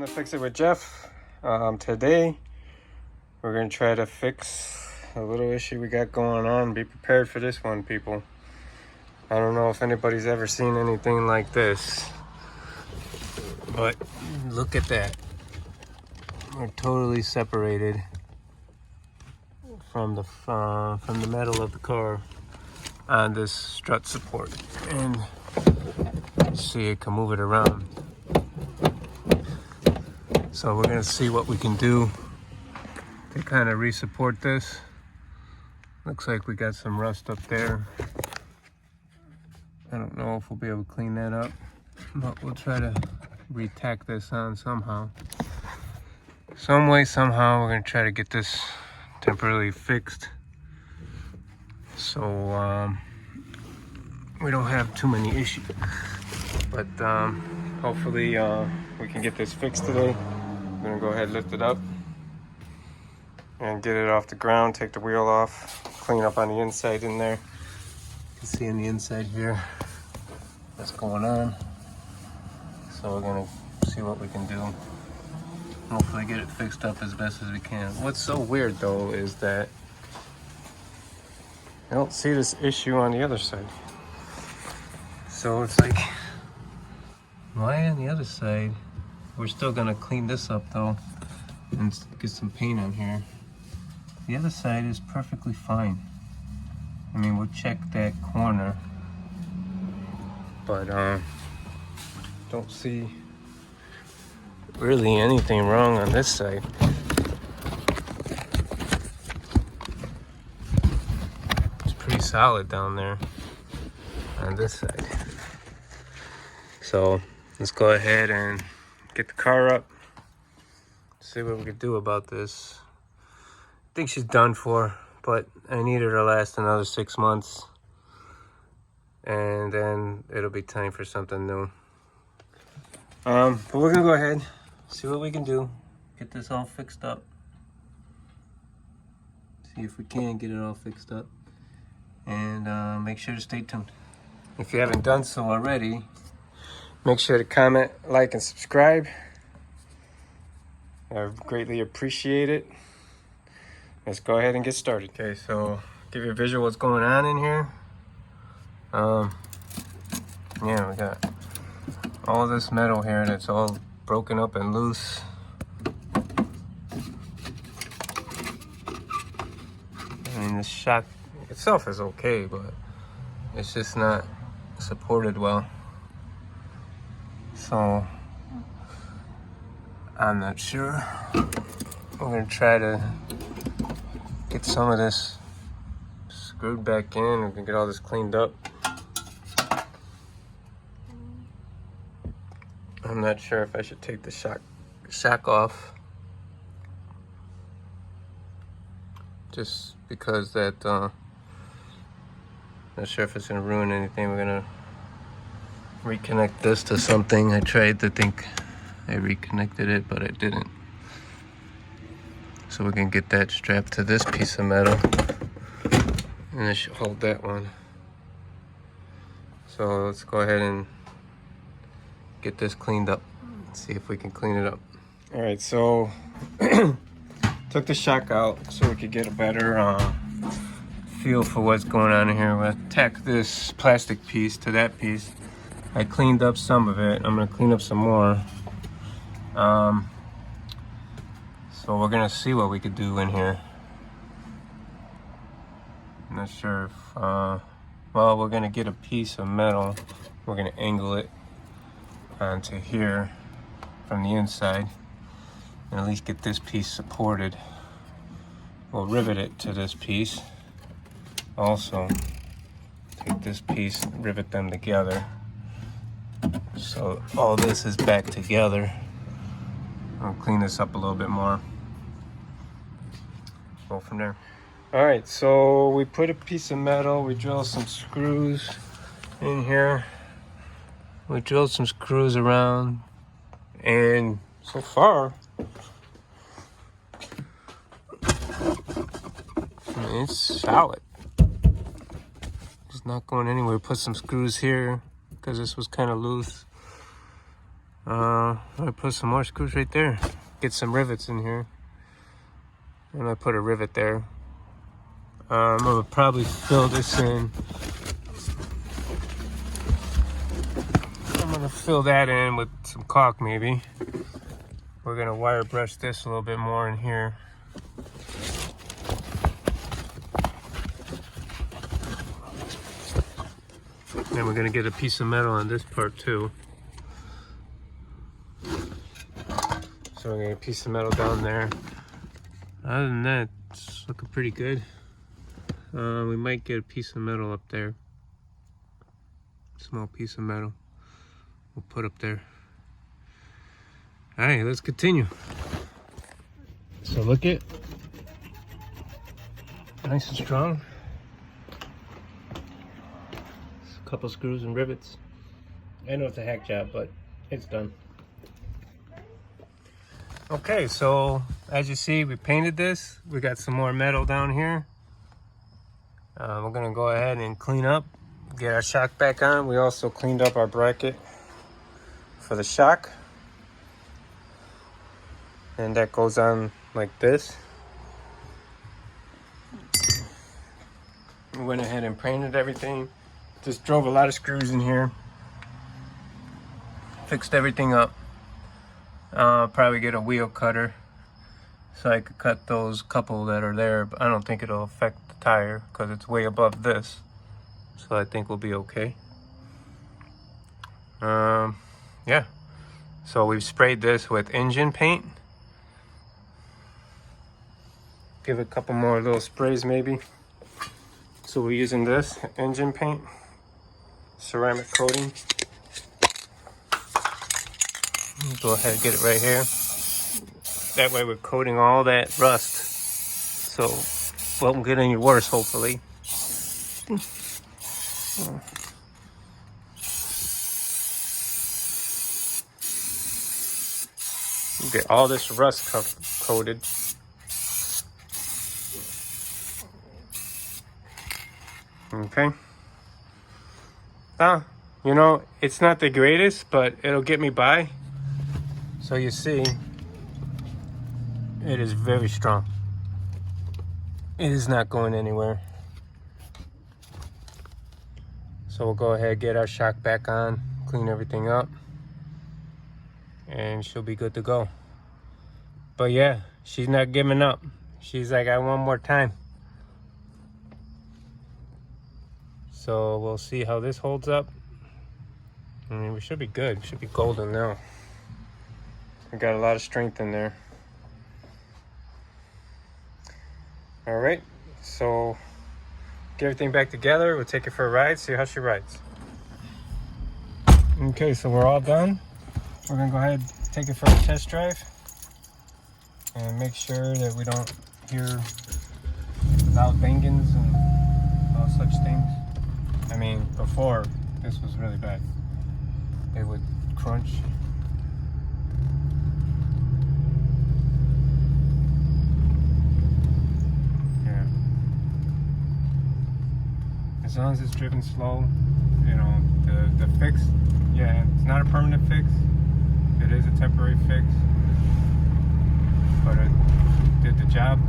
to Fix It with Jeff. Today we're going to try to fix a little issue we got going on. Be prepared for this one, people. I don't know if anybody's ever seen anything like this, but look at that. We're totally separated from the metal of the car on this strut support, and see, it can move it around. So we're gonna see what we can do to kind of re-support this. Looks like we got some rust up there. I don't know if we'll be able to clean that up, but we'll try to re-tack this on somehow. Some way, somehow, we're gonna try to get this temporarily fixed, so we don't have too many issues. But hopefully we can get this fixed today. I'm gonna go ahead and lift it up and get it off the ground, take the wheel off, clean up on the inside in there. You can see on the inside here what's going on. So we're gonna see what we can do. Hopefully get it fixed up as best as we can. What's so weird though is that I don't see this issue on the other side. So it's like, why on the other side? We're still gonna clean this up though and get some paint on here. The other side is perfectly fine. I mean, we'll check that corner, but don't see really anything wrong on this side. It's pretty solid down there on this side. So let's go ahead and get the car up, see what we can do about this. I think she's done for, but I need her to last another 6 months, and then it'll be time for something new. But we're gonna go ahead, see what we can do, get this all fixed up, see if we can get it all fixed up, and make sure to stay tuned. If you haven't done so already, make sure to comment, like, and subscribe. I greatly appreciate it. Let's go ahead and get started. Okay, so give you a visual what's going on in here. Yeah, we got all this metal here that's all broken up and loose. I mean, the shock itself is okay, but it's just not supported well. So I'm not sure. We're gonna try to get some of this screwed back in. We can get all this cleaned up. I'm not sure if I should take the shock off, just because that not sure if it's gonna ruin anything. We're gonna reconnect this to something. I tried to think I reconnected it, but it didn't. So we can get that strapped to this piece of metal, and it should hold that one. So let's go ahead and get this cleaned up. See if we can clean it up. All right, so took the shock out so we could get a better feel for what's going on in here. We'll tack this plastic piece to that piece. I cleaned up some of it. I'm gonna clean up some more. So we're gonna see what we could do in here. I'm not sure if, well, we're gonna get a piece of metal. We're gonna angle it onto here from the inside, and at least get this piece supported. We'll rivet it to this piece. Also, take this piece, rivet them together. So all this is back together. I'll clean this up a little bit more. Go from there. All right, so we put a piece of metal, we drilled some screws in here. We drilled some screws around, and so far, it's solid. It's not going anywhere. Put some screws here because this was kind of loose. I'm gonna put some more screws right there. Get some rivets in here. I'm gonna put a rivet there. I'm gonna probably fill this in. I'm gonna fill that in with some caulk maybe. We're gonna wire brush this a little bit more in here. Then we're gonna get a piece of metal on this part too. So we're gonna get a piece of metal down there. Other than that, it's looking pretty good. We might get a piece of metal up there. Small piece of metal. We'll put up there. All right, let's continue. So look it. Nice and strong. A couple screws and rivets. I know it's a hack job, but it's done. Okay, so as you see, we painted this. We got some more metal down here. We're gonna go ahead and clean up, get our shock back on. We also cleaned up our bracket for the shock. And that goes on like this. We went ahead and painted everything. Just drove a lot of screws in here. Fixed everything up. Probably get a wheel cutter so I could cut those couple that are there, but I don't think it'll affect the tire because it's way above this, so I think we'll be okay. Yeah, so we've sprayed this with engine paint. Give it a couple more little sprays maybe. So we're using this engine paint, ceramic coating. Go ahead and get it right here. That way we're coating all that rust, so it won't get any worse, hopefully. Get all this rust coated. Okay. You know, it's not the greatest, but it'll get me by. So you see, it is very strong. It is not going anywhere. So we'll go ahead, get our shock back on, clean everything up, and she'll be good to go. But yeah, she's not giving up. She's like, I want more time. So we'll see how this holds up. I mean, we should be good. We should be golden now. We got a lot of strength in there. All right, so get everything back together. We'll take it for a ride, see how she rides. Okay, so we're all done. We're gonna go ahead and take it for a test drive and make sure that we don't hear loud bangings and all such things. I mean, before, this was really bad. It would crunch. As long as it's driven slow, you know, the fix, yeah, it's not a permanent fix. It is a temporary fix, but it did the job,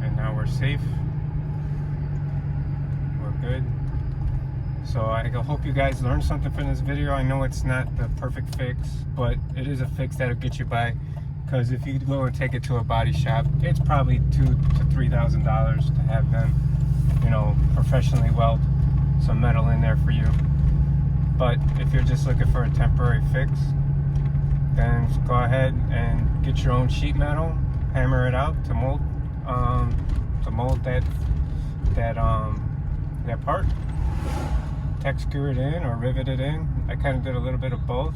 and now we're safe. We're good. So I hope you guys learned something from this video. I know it's not the perfect fix, but it is a fix that'll get you by. Because if you go and take it to a body shop, it's probably $2,000 to $3,000 to have them, you know, professionally weld some metal in there for you. But if you're just looking for a temporary fix, then go ahead and get your own sheet metal, hammer it out to mold that part, tack screw it in or rivet it in. I kind of did a little bit of both.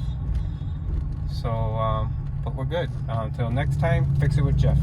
So but we're good. Until next time, fix it with Jeff.